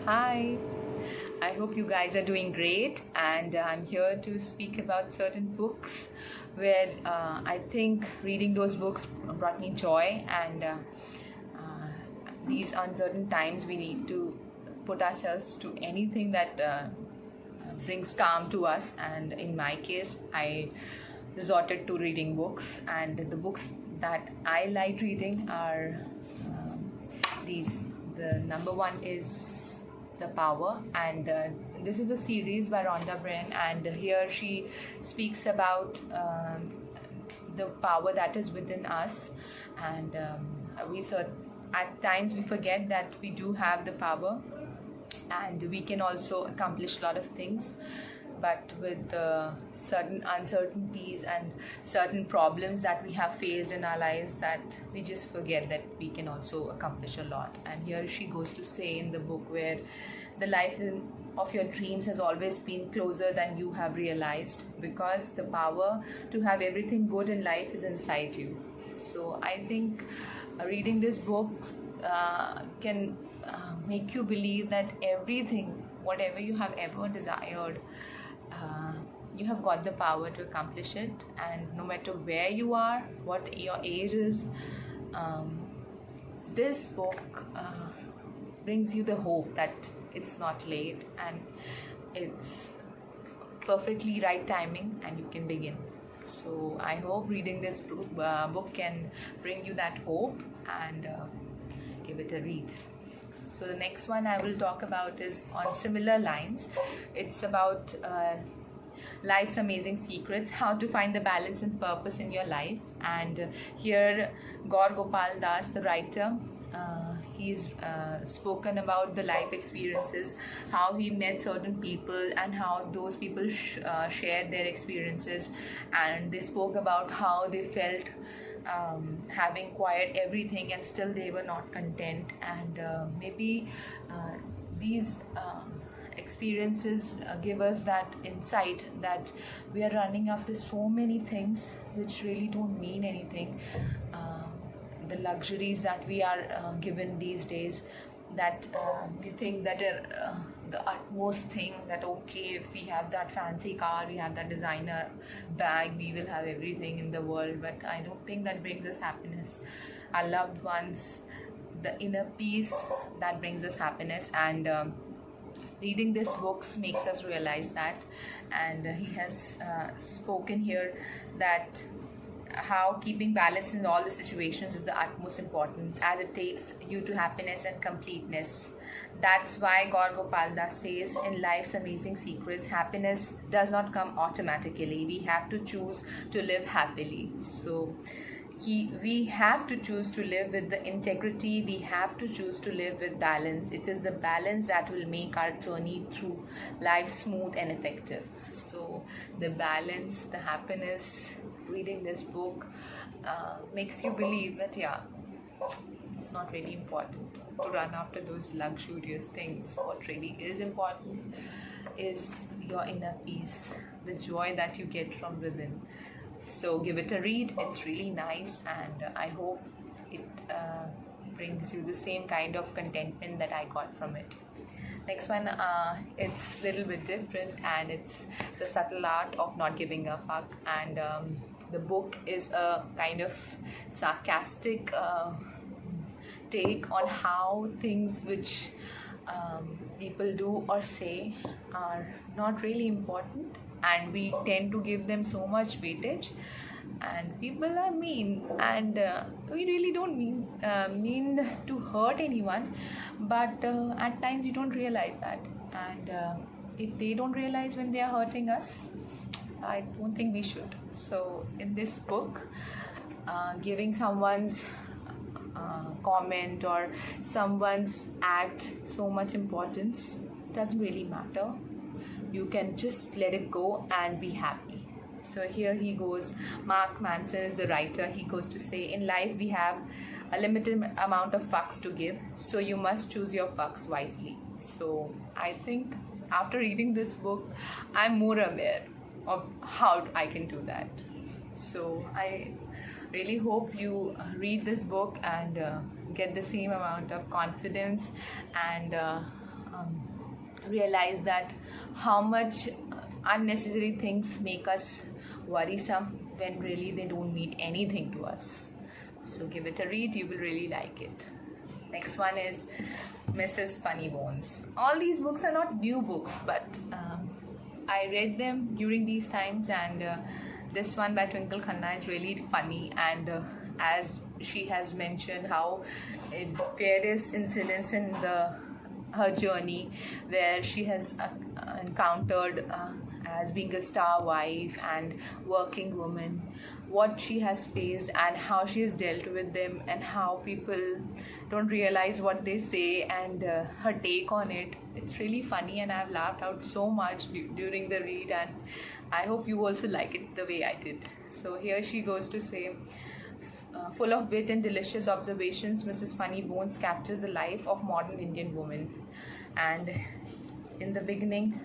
Hi, I hope you guys are doing great, and I'm here to speak about certain books where I think reading those books brought me joy. And these uncertain times, we need to put ourselves to anything that brings calm to us. And in my case, I resorted to reading books, and the books that I like reading are these. The number one is The Power, and this is a series by Rhonda Byrne, and here she speaks about the power that is within us. And at times we forget that we do have the power, and we can also accomplish a lot of things, but with certain uncertainties and certain problems that we have faced in our lives, that we just forget that we can also accomplish a lot. And here she goes to say in the book where the of your dreams has always been closer than you have realized, because the power to have everything good in life is inside you. So I think reading this book can make you believe that everything, whatever you have ever desired, you have got the power to accomplish it. And no matter where you are, what your age is, this book brings you the hope that it's not late, and it's perfectly right timing, and you can begin. So I hope reading this book can bring you that hope, and give it a read. So the next one I will talk about is on similar lines. It's about life's amazing secrets, how to find the balance and purpose in your life. And here Gaur Gopal Das, the writer, he's spoken about the life experiences, how he met certain people and how those people shared their experiences, and they spoke about how they felt having acquired everything and still they were not content. And maybe these experiences give us that insight that we are running after so many things which really don't mean anything. The luxuries that we are given these days, that we think that are the utmost thing, that okay, if we have that fancy car, we have that designer bag, we will have everything in the world. But I don't think that brings us happiness. Our loved ones, the inner peace, that brings us happiness. And reading this books makes us realize that. And he has spoken here that how keeping balance in all the situations is the utmost importance, as it takes you to happiness and completeness. That's why Gaur Gopal Das says in life's amazing secrets, happiness does not come automatically. We have to choose to live happily. So we have to choose to live with the integrity, we have to choose to live with balance. It is the balance that will make our journey through life smooth and effective. So the balance, the happiness, reading this book makes you believe that it's not really important to run after those luxurious things. What really is important is your inner peace, the joy that you get from within. So give it a read, it's really nice, and I hope it brings you the same kind of contentment that I got from it. Next one, it's a little bit different, and it's The Subtle Art of Not Giving a Fuck. And the book is a kind of sarcastic take on how things which people do or say are not really important, and we tend to give them so much weightage. And people are mean, and we really don't mean to hurt anyone, but at times we don't realize that. And if they don't realize when they are hurting us, I don't think we should. So in this book, giving someone's comment or someone's act so much importance doesn't really matter. You can just let it go and be happy. So here he goes, Mark Manson is the writer. He goes to say, in life we have a limited amount of fucks to give, so you must choose your fucks wisely. So I think after reading this book, I'm more aware of how I can do that. So I really hope you read this book and get the same amount of confidence and realize that how much unnecessary things make us worrisome when really they don't mean anything to us. So give it a read, you will really like it. Next one is Mrs. Funny Bones. All these books are not new books, but I read them during these times, and this one by Twinkle Khanna is really funny. And as she has mentioned, how various incidents in her journey where she has encountered as being a star wife and working woman, what she has faced and how she has dealt with them, and how people don't realize what they say, and her take on it. It's really funny, and I've laughed out so much during the read, and I hope you also like it the way I did. So here she goes to say, full of wit and delicious observations, Mrs. Funny Bones captures the life of modern Indian woman. And in the beginning,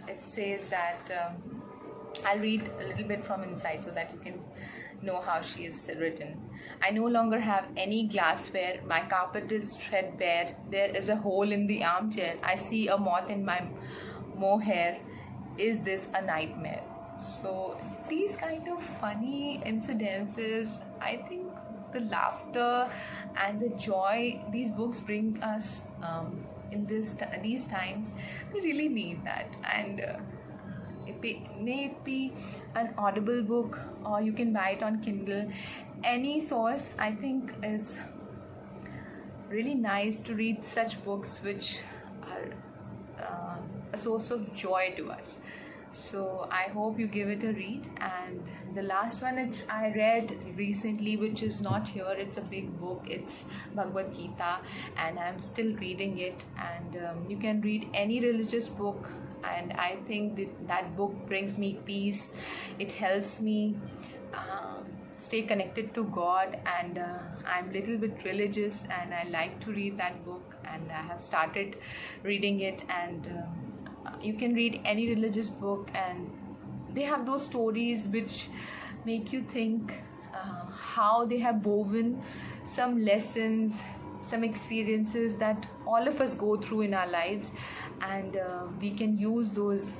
it says that I'll read a little bit from inside so that you can know how she is written. I no longer have any glassware. My carpet is threadbare. There is a hole in the armchair. I see a moth in my mohair. Is this a nightmare? So these kind of funny incidences, I think the laughter and the joy these books bring us in these times, we really need that. And may it be an audible book, or you can buy it on Kindle. Any source, I think, is really nice to read such books which are a source of joy to us. So I hope you give it a read. And the last one which I read recently, which is not here, it's a big book, it's Bhagavad Gita, and I'm still reading it. And you can read any religious book, and I think that book brings me peace. It helps me stay connected to God, and I'm a little bit religious, and I like to read that book, and I have started reading it. And you can read any religious book, and they have those stories which make you think how they have woven some lessons, some experiences that all of us go through in our lives, and we can use those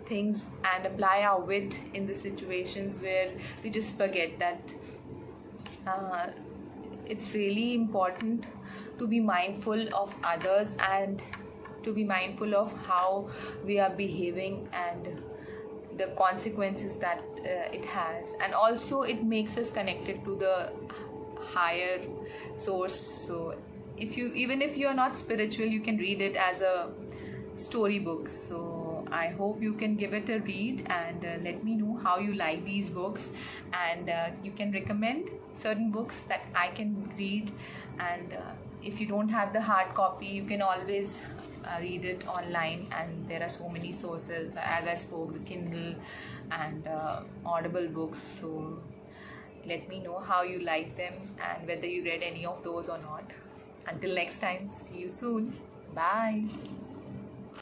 things and apply our wit in the situations where we just forget that it's really important to be mindful of others, and to be mindful of how we are behaving and the consequences that it has. And also it makes us connected to the higher source. So even if you are not spiritual, you can read it as a storybook. So I hope you can give it a read, and let me know how you like these books, and you can recommend certain books that I can read. And if you don't have the hard copy, you can always read it online, and there are so many sources, as I spoke, the Kindle and Audible books. So let me know how you like them and whether you read any of those or not. Until next time, see you soon. Bye.